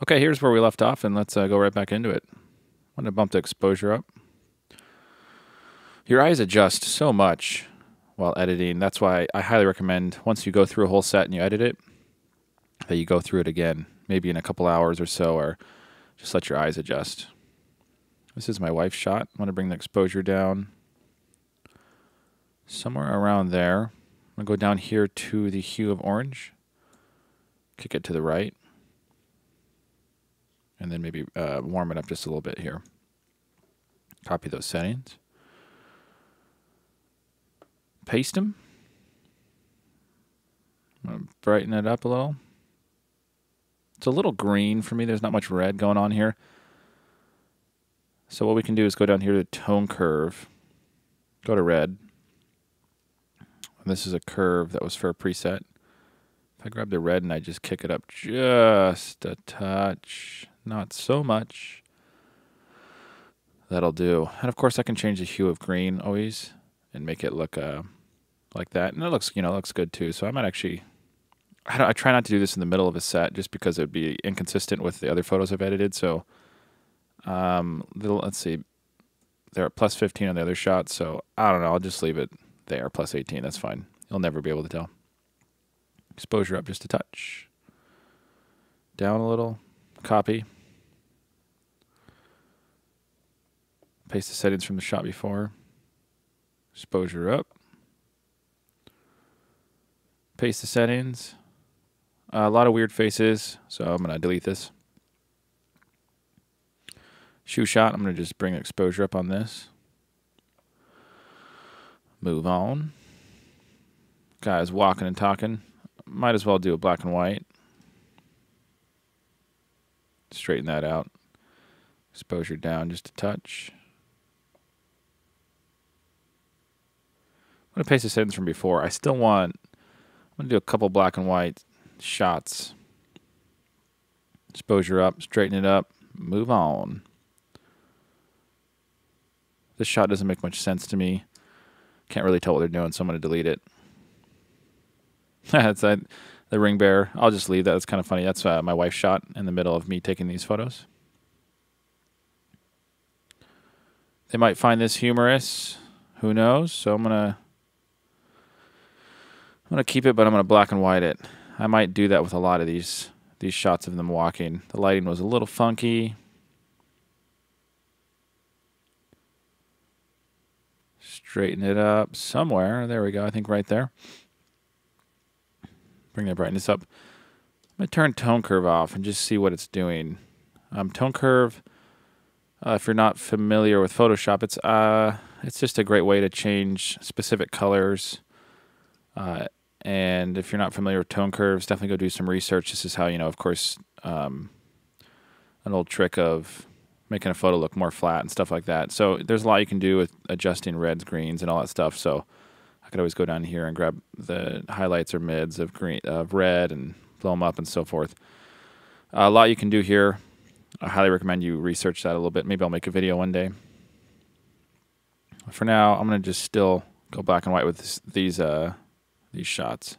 Okay, here's where we left off, and let's go right back into it. I'm going to bump the exposure up. Your eyes adjust so much while editing. That's why I highly recommend once you go through a whole set and you edit it, that you go through it again, maybe in a couple hours or so, or just let your eyes adjust. This is my wife's shot. I'm going to bring the exposure down somewhere around there. I'm going to go down here to the hue of orange, kick it to the right, and then maybe warm it up just a little bit here. Copy those settings. Paste them. I'm going to brighten it up a little. It's a little green for me. There's not much red going on here. So what we can do is go down here to tone curve. Go to red. And this is a curve that was for a preset. If I grab the red and I just kick it up just a touch, not so much, that'll do. And of course I can change the hue of green always and make it look like that. And it looks, looks good too. So I might actually, I try not to do this in the middle of a set just because it would be inconsistent with the other photos I've edited. So let's see, they're at plus 15 on the other shots. So I don't know, I'll just leave it there, plus 18. That's fine. You'll never be able to tell. Exposure up just a touch. Down a little. Copy. Paste the settings from the shot before. Exposure up. Paste the settings. A lot of weird faces, so I'm going to delete this. Shoe shot, I'm going to just bring exposure up on this. Move on. Guys walking and talking. Might as well do a black and white. Straighten that out. Exposure down just a touch. I'm going to paste the settings from before. I'm going to do a couple black and white shots. Exposure up, straighten it up, move on. This shot doesn't make much sense to me. Can't really tell what they're doing, so I'm going to delete it. That's the ring bearer. I'll just leave that. That's kind of funny. That's my wife's shot in the middle of me taking these photos. They might find this humorous. Who knows? So I'm gonna keep it, but I'm gonna black and white it. I might do that with a lot of these shots of them walking. The lighting was a little funky. Straighten it up somewhere. There we go. I think right there. Bring that brightness up. I'm going to turn tone curve off and just see what it's doing. Tone curve, if you're not familiar with Photoshop, it's just a great way to change specific colors. And if you're not familiar with tone curves, definitely go do some research. This is how, of course, an old trick of making a photo look more flat and stuff like that. So there's a lot you can do with adjusting reds, greens, and all that stuff. So I could always go down here and grab the highlights or mids of red and blow them up and so forth. A lot you can do here. I highly recommend you research that a little bit. Maybe I'll make a video one day. For now, I'm going to just still go black and white with these shots.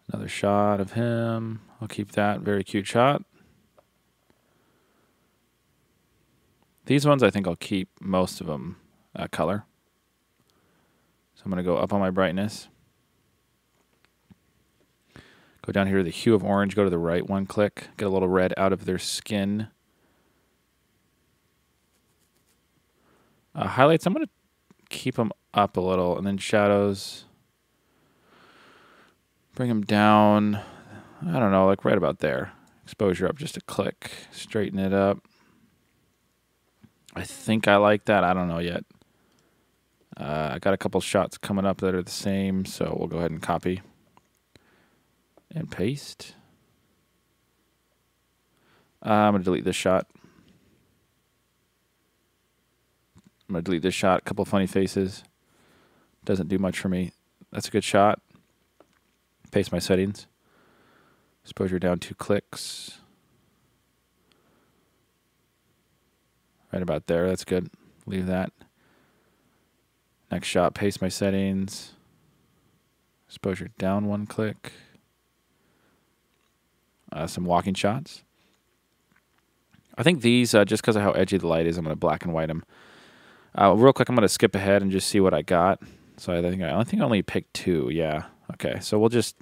Another shot of him. I'll keep that. Very cute shot. These ones I think I'll keep most of them color. So I'm going to go up on my brightness. Go down here to the hue of orange. Go to the right one click. Get a little red out of their skin. Highlights, I'm going to keep them up a little. And then shadows, bring them down, I don't know, like right about there. Exposure up just a click. Straighten it up. I think I like that. I don't know yet. I got a couple shots coming up that are the same, so we'll go ahead and copy and paste. I'm going to delete this shot. I'm going to delete this shot. A couple funny faces. Doesn't do much for me. That's a good shot. Paste my settings. Exposure down 2 clicks. Right about there. That's good. Leave that. Next shot, paste my settings. Exposure down 1 click. Some walking shots. I think these, just because of how edgy the light is, I'm going to black and white them. Real quick, I'm going to skip ahead and just see what I got. So I think I only picked 2. Yeah. Okay. So we'll just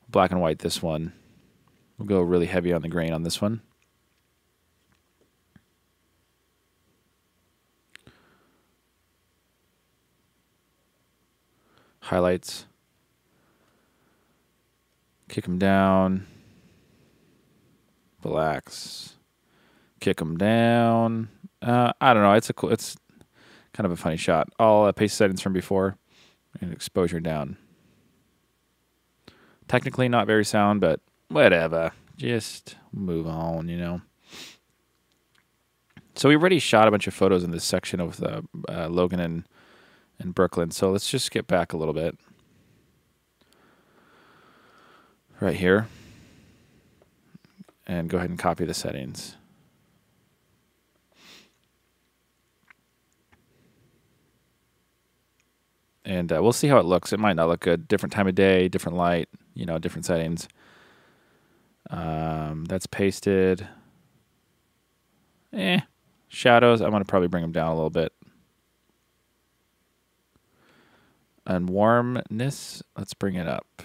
black and white this one. We'll go really heavy on the grain on this one. Highlights. Kick them down. Blacks. Kick them down. I don't know. It's kind of a funny shot. I'll paste settings from before and exposure down. Technically not very sound, but whatever. Just move on, you know. So we already shot a bunch of photos in this section of Logan and Brooklyn. So let's just skip back a little bit. Right here. And go ahead and copy the settings. And we'll see how it looks. It might not look good. Different time of day, different light, you know, different settings. That's pasted. Shadows, I'm going to probably bring them down a little bit. And warmness, let's bring it up.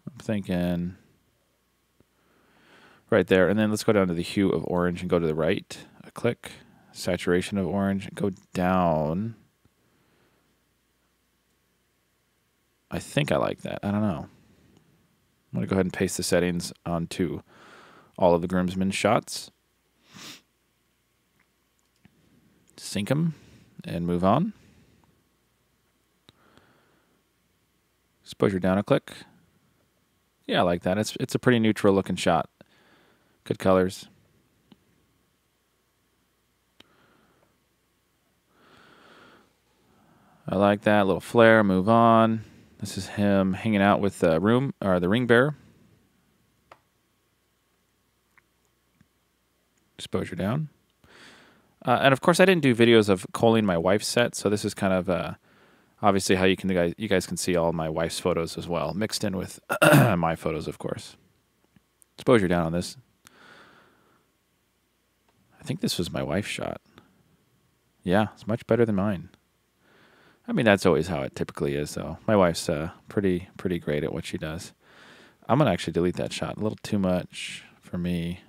I'm thinking right there. And then let's go down to the hue of orange and go to the right. A click. Saturation of orange. Go down. I think I like that. I don't know. I'm going to go ahead and paste the settings onto all of the groomsmen shots. Sync them and move on. Exposure down a click. Yeah, I like that. It's a pretty neutral looking shot. Good colors. I like that little flare. Move on. This is him hanging out with the ring bearer. Exposure down. And of course, I didn't do videos of culling my wife's set, so this is kind of obviously how you guys can see all my wife's photos as well, mixed in with my photos, of course. Exposure down on this. I think this was my wife's shot. Yeah, it's much better than mine. I mean, that's always how it typically is, though. My wife's pretty great at what she does. I'm going to actually delete that shot. A little too much for me.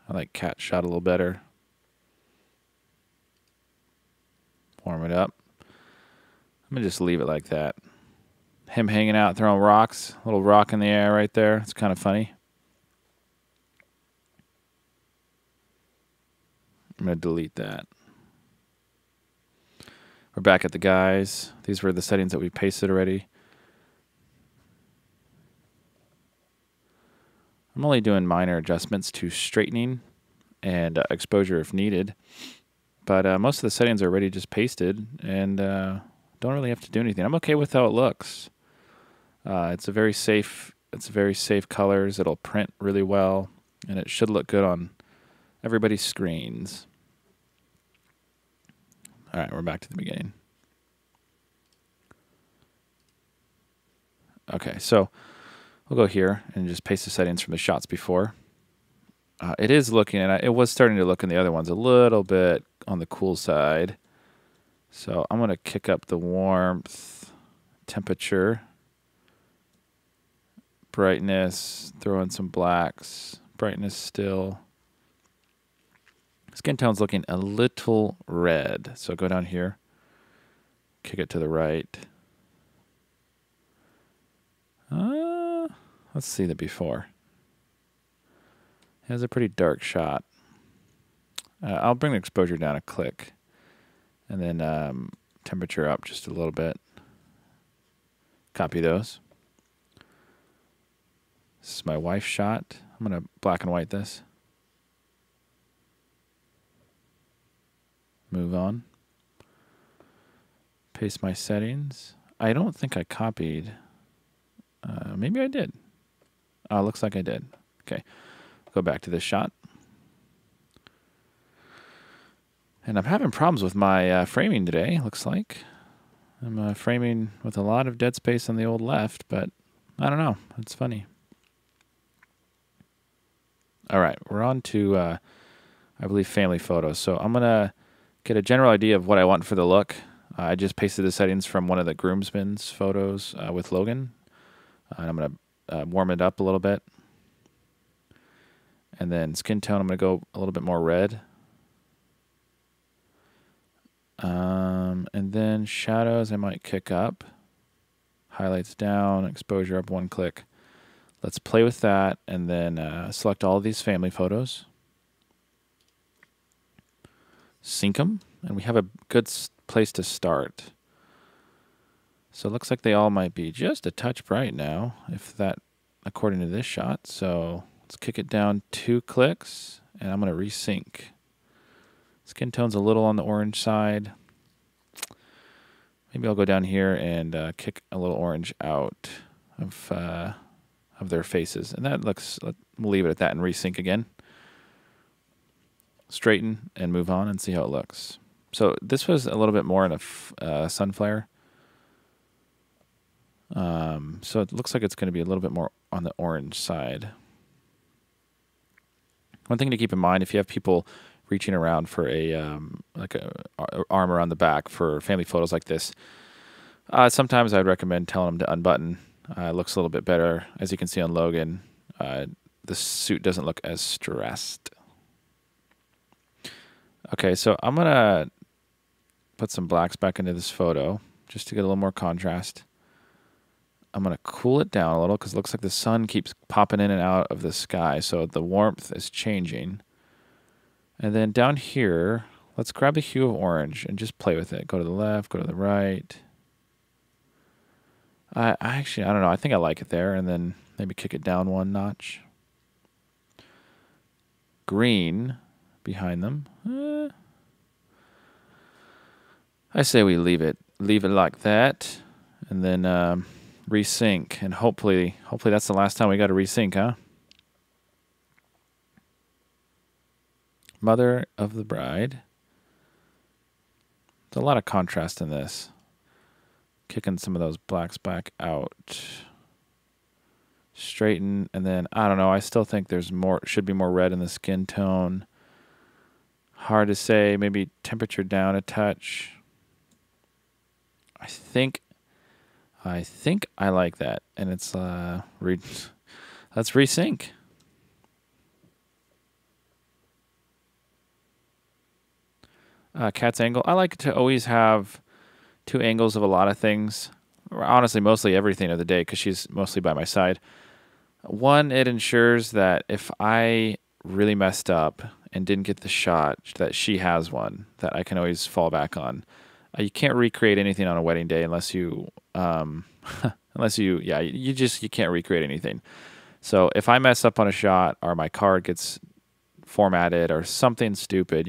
I like Cat's shot a little better. Warm it up. I'm going to just leave it like that. Him hanging out, throwing rocks. A little rock in the air right there. It's kind of funny. I'm going to delete that. We're back at the guys. These were the settings that we pasted already. I'm only doing minor adjustments to straightening and exposure if needed. But most of the settings are already just pasted and don't really have to do anything. I'm okay with how it looks. It's a very safe colors. It'll print really well, and it should look good on everybody's screens. All right, we're back to the beginning. Okay, so we'll go here and just paste the settings from the shots before. It is looking, and it was starting to look in the other ones a little bit on the cool side. So I'm going to kick up the warmth, temperature, brightness, throw in some blacks, brightness still. Skin tone's looking a little red. So go down here, kick it to the right. Let's see the before. It has a pretty dark shot. I'll bring the exposure down a click. And then temperature up just a little bit. Copy those. This is my wife's shot. I'm going to black and white this. Move on. Paste my settings. I don't think I copied. Maybe I did. Looks like I did. Okay. Go back to this shot. And I'm having problems with my framing today, looks like. I'm framing with a lot of dead space on the old left, but I don't know. It's funny. All right, we're on to, I believe, family photos. So I'm going to get a general idea of what I want for the look. I just pasted the settings from one of the groomsmen's photos with Logan. And I'm going to warm it up a little bit. And then skin tone, I'm going to go a little bit more red. And then shadows, I might kick up. Highlights down, exposure up 1 click. Let's play with that and then select all of these family photos. Sync them, and we have a good place to start. So it looks like they all might be just a touch bright now, if that, according to this shot. So let's kick it down 2 clicks, and I'm going to resync. Skin tone's a little on the orange side. Maybe I'll go down here and kick a little orange out of their faces. And that looks, we'll leave it at that and resync again. Straighten and move on and see how it looks. So this was a little bit more in a sun flare. So it looks like it's going to be a little bit more on the orange side. One thing to keep in mind, if you have people reaching around for a arm around the back for family photos like this, sometimes I'd recommend telling them to unbutton. It looks a little bit better. As you can see on Logan, the suit doesn't look as stressed. Okay, so I'm going to put some blacks back into this photo just to get a little more contrast. I'm going to cool it down a little because it looks like the sun keeps popping in and out of the sky, so the warmth is changing. And then down here, let's grab the hue of orange and just play with it. Go to the left, go to the right. I don't know. I think I like it there, and then maybe kick it down 1 notch. Green behind them. I say we leave it like that, and then resync, and hopefully that's the last time we got to resync, huh? Mother of the bride. There's a lot of contrast in this. Kicking some of those blacks back out. Straighten, and then I don't know. I still think there's more. Should be more red in the skin tone. Hard to say. Maybe temperature down a touch. I think I like that, and it's let's resync. Cat's angle. I like to always have 2 angles of a lot of things. Or honestly, mostly everything of the day because she's mostly by my side. One, it ensures that if I really messed up and didn't get the shot, that she has one that I can always fall back on. You can't recreate anything on a wedding day unless you, you can't recreate anything. So if I mess up on a shot or my card gets formatted or something stupid,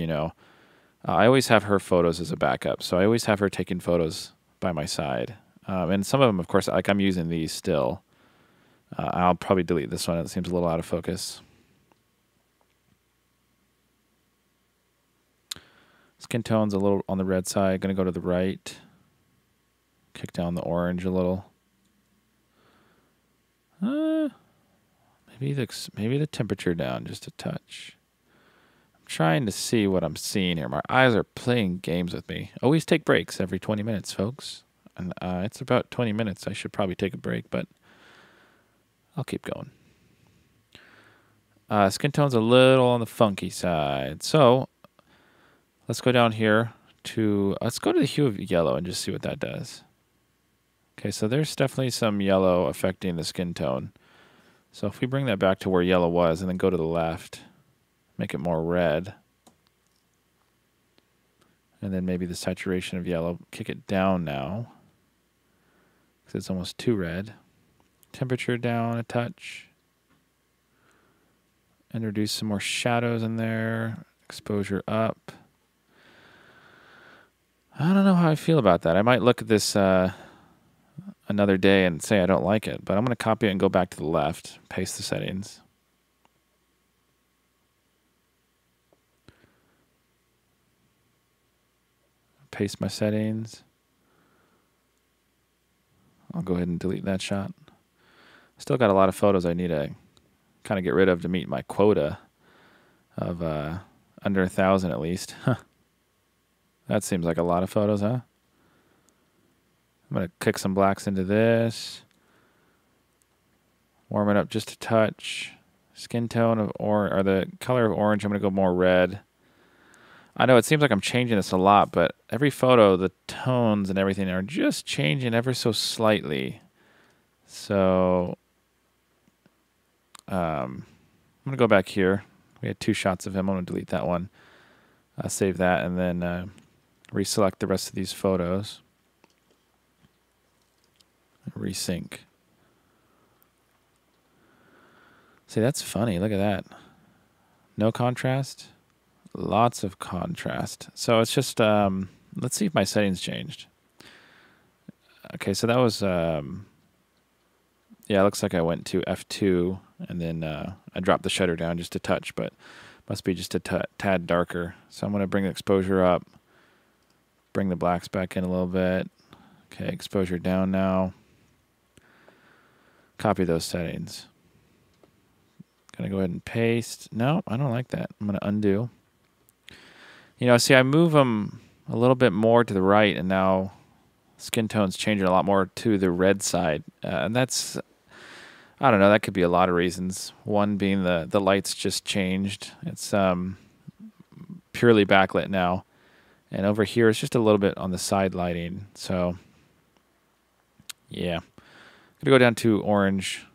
I always have her photos as a backup. So I always have her taking photos by my side. And some of them, of course, like I'm using these still. I'll probably delete this one. It seems a little out of focus. Skin tone's a little on the red side. Going to go to the right. Kick down the orange a little. Maybe the temperature down just a touch. I'm trying to see what I'm seeing here. My eyes are playing games with me. Always take breaks every 20 minutes, folks. And it's about 20 minutes. I should probably take a break, but I'll keep going. Skin tone's a little on the funky side. So let's go down here let's go to the hue of yellow and just see what that does. Okay, so there's definitely some yellow affecting the skin tone. So if we bring that back to where yellow was and then go to the left, make it more red. And then maybe the saturation of yellow, kick it down now, because it's almost too red. Temperature down a touch. Introduce some more shadows in there. Exposure up. I don't know how I feel about that. I might look at this another day and say I don't like it, but I'm going to copy it and go back to the left, paste the settings. Paste my settings. I'll go ahead and delete that shot. Still got a lot of photos I need to kind of get rid of to meet my quota. of under 1,000 at least. That seems like a lot of photos, huh? I'm going to kick some blacks into this. Warm it up just a touch. Skin tone of orange, or the color of orange, I'm going to go more red. I know it seems like I'm changing this a lot, but every photo, the tones and everything are just changing ever so slightly. So I'm going to go back here. We had 2 shots of him. I'm going to delete that one. Save that, and then reselect the rest of these photos. Resync. See, that's funny. Look at that. No contrast. Lots of contrast. So it's just, let's see if my settings changed. Okay, so that was, yeah, it looks like I went to F2, and then I dropped the shutter down just a touch, but must be just a tad darker. So I'm going to bring the exposure up, bring the blacks back in a little bit. Okay, exposure down now. Copy those settings. Gonna go ahead and paste. No, I don't like that. I'm gonna undo. You know, see, I move them a little bit more to the right, and now skin tone's changing a lot more to the red side. And that's, I don't know, that could be a lot of reasons. One being the lights just changed. It's purely backlit now. And over here, it's just a little bit on the side lighting. So, yeah. I'm gonna go down to orange.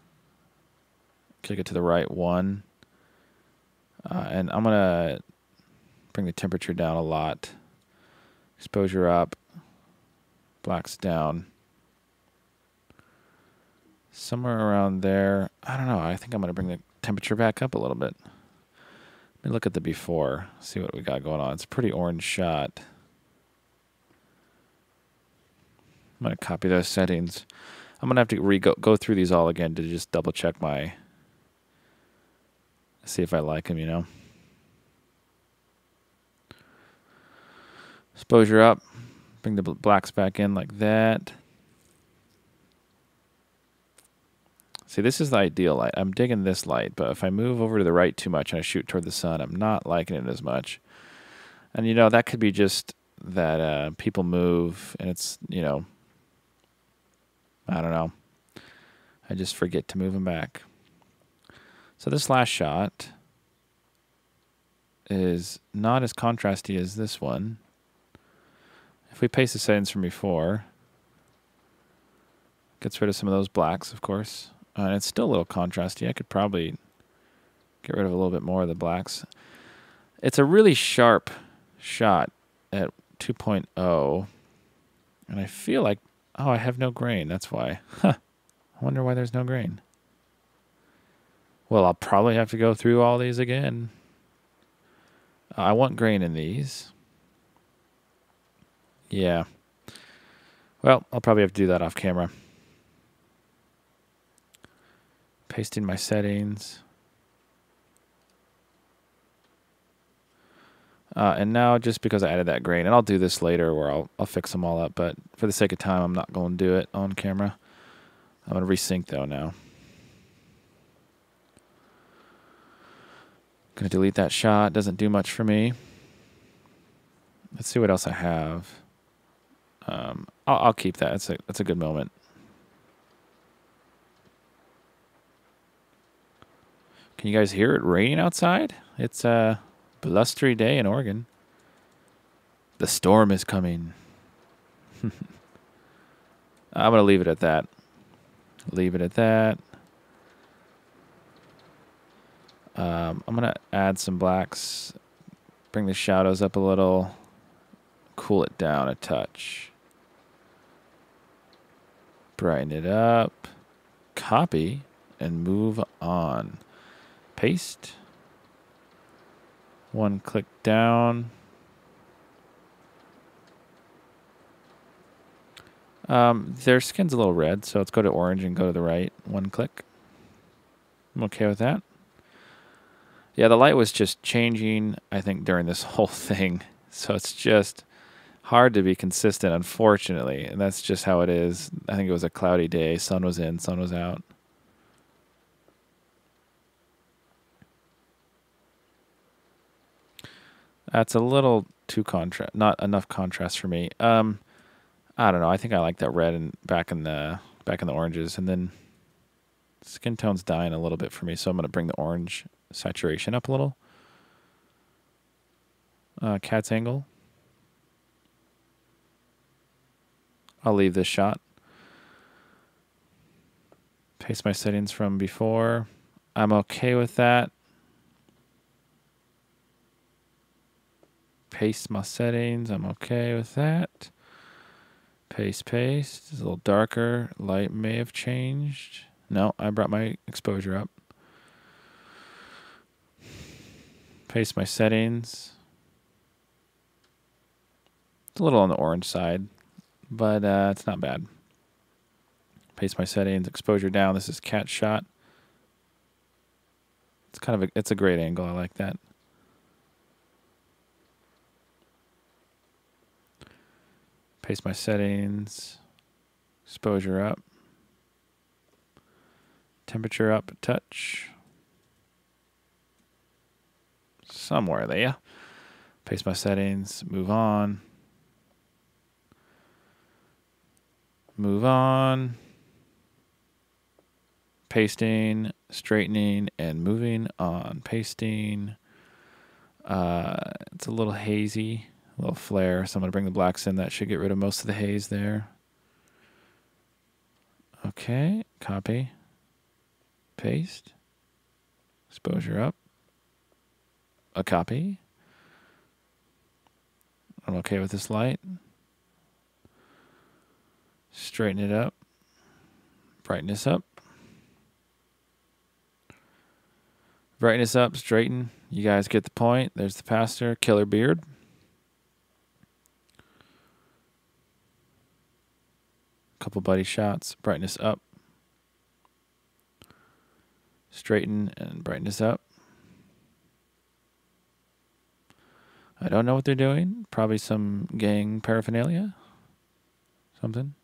Kick it to the right 1. And I'm going to bring the temperature down a lot. Exposure up. Blacks down. Somewhere around there. I don't know. I think I'm going to bring the temperature back up a little bit. Let me look at the before. See what we got going on. It's a pretty orange shot. I'm going to copy those settings. I'm going to have to go through these all again to just double check my... See if I like them, you know. Exposure up. Bring the blacks back in like that. See, this is the ideal light. I'm digging this light, but if I move over to the right too much and I shoot toward the sun, I'm not liking it as much. And, you know, that could be just that people move and it's, you know, I don't know. I just forget to move them back. So this last shot is not as contrasty as this one. If we paste the settings from before, gets rid of some of those blacks, of course. And it's still a little contrasty. I could probably get rid of a little bit more of the blacks. It's a really sharp shot at 2.0. And I feel like, oh, I have no grain. That's why. Huh. I wonder why there's no grain. Well, I'll probably have to go through all these again. I want grain in these. Yeah. Well, I'll probably have to do that off camera. Pasting my settings. And now, just because I added that grain, and I'll do this later where I'll fix them all up, but for the sake of time, I'm not going to do it on camera. I'm going to resync, though, now. Going to delete that shot. Doesn't do much for me. Let's see what else I have. I'll keep that. That's a good moment. Can you guys hear it raining outside? It's a blustery day in Oregon. The storm is coming. I'm going to leave it at that. Leave it at that. I'm going to add some blacks, bring the shadows up a little, cool it down a touch, brighten it up, copy, and move on. Paste. 1 click down. Their skin's a little red, so let's go to orange and go to the right. 1 click. I'm okay with that. Yeah, the light was just changing, I think, during this whole thing. So it's just hard to be consistent, unfortunately. And that's just how it is. I think it was a cloudy day. Sun was in, sun was out. That's a little too contrast, not enough contrast for me. I don't know. I think I like that red and back in the oranges, and then skin tone's dying a little bit for me, so I'm going to bring the orange saturation up a little. Cat's angle. I'll leave this shot. Paste my settings from before. I'm okay with that. Paste my settings. I'm okay with that. Paste. It's a little darker. Light may have changed. No, I brought my exposure up. Paste my settings. It's a little on the orange side, but it's not bad. Paste my settings. Exposure down. This is cat shot. It's kind of it's a great angle. I like that. Paste my settings. Exposure up. Temperature up a touch. Somewhere there. Paste my settings. Move on. Move on. Pasting, straightening, and moving on. Pasting. It's a little hazy, a little flare, so I'm going to bring the blacks in. That should get rid of most of the haze there. Okay, copy. Paste. Exposure up. A copy. I'm okay with this light. Straighten it up. Brightness up. Brightness up, straighten. You guys get the point. There's the pastor. Killer beard. Couple buddy shots. Brightness up. Straighten and brightness up. I don't know what they're doing. Probably some gang paraphernalia. Something.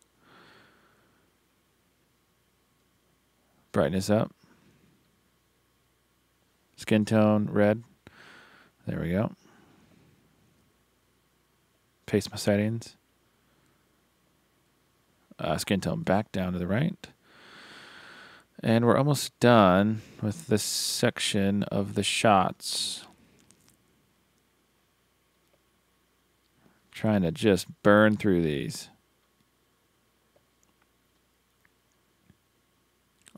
Brightness up. Skin tone, red. There we go. Paste my settings. Skin tone back down to the right. And we're almost done with this section of the shots. Trying to just burn through these.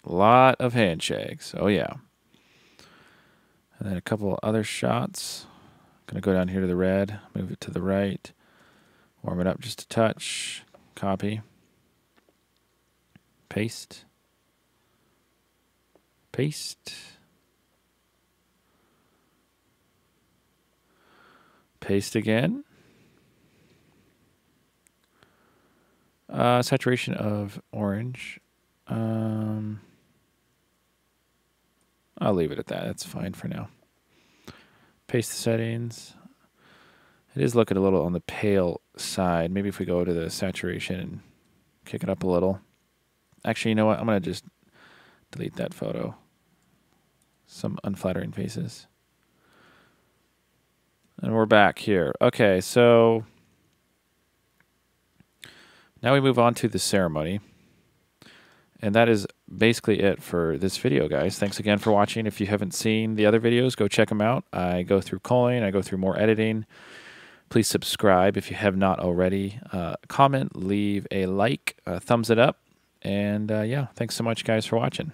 A lot of handshakes. Oh, yeah. And then a couple other shots. Going to go down here to the red, move it to the right, warm it up just a touch, copy, paste, paste, paste again. Saturation of orange. I'll leave it at that. That's fine for now. Paste the settings. It is looking a little on the pale side. Maybe if we go to the saturation and kick it up a little. Actually, you know what? I'm going to just delete that photo. Some unflattering faces. And we're back here. Okay, so now we move on to the ceremony. And that is basically it for this video, guys. Thanks again for watching. If you haven't seen the other videos, go check them out. I go through culling. I go through more editing. Please subscribe if you have not already. Comment, leave a like, thumbs it up. And yeah, thanks so much, guys, for watching.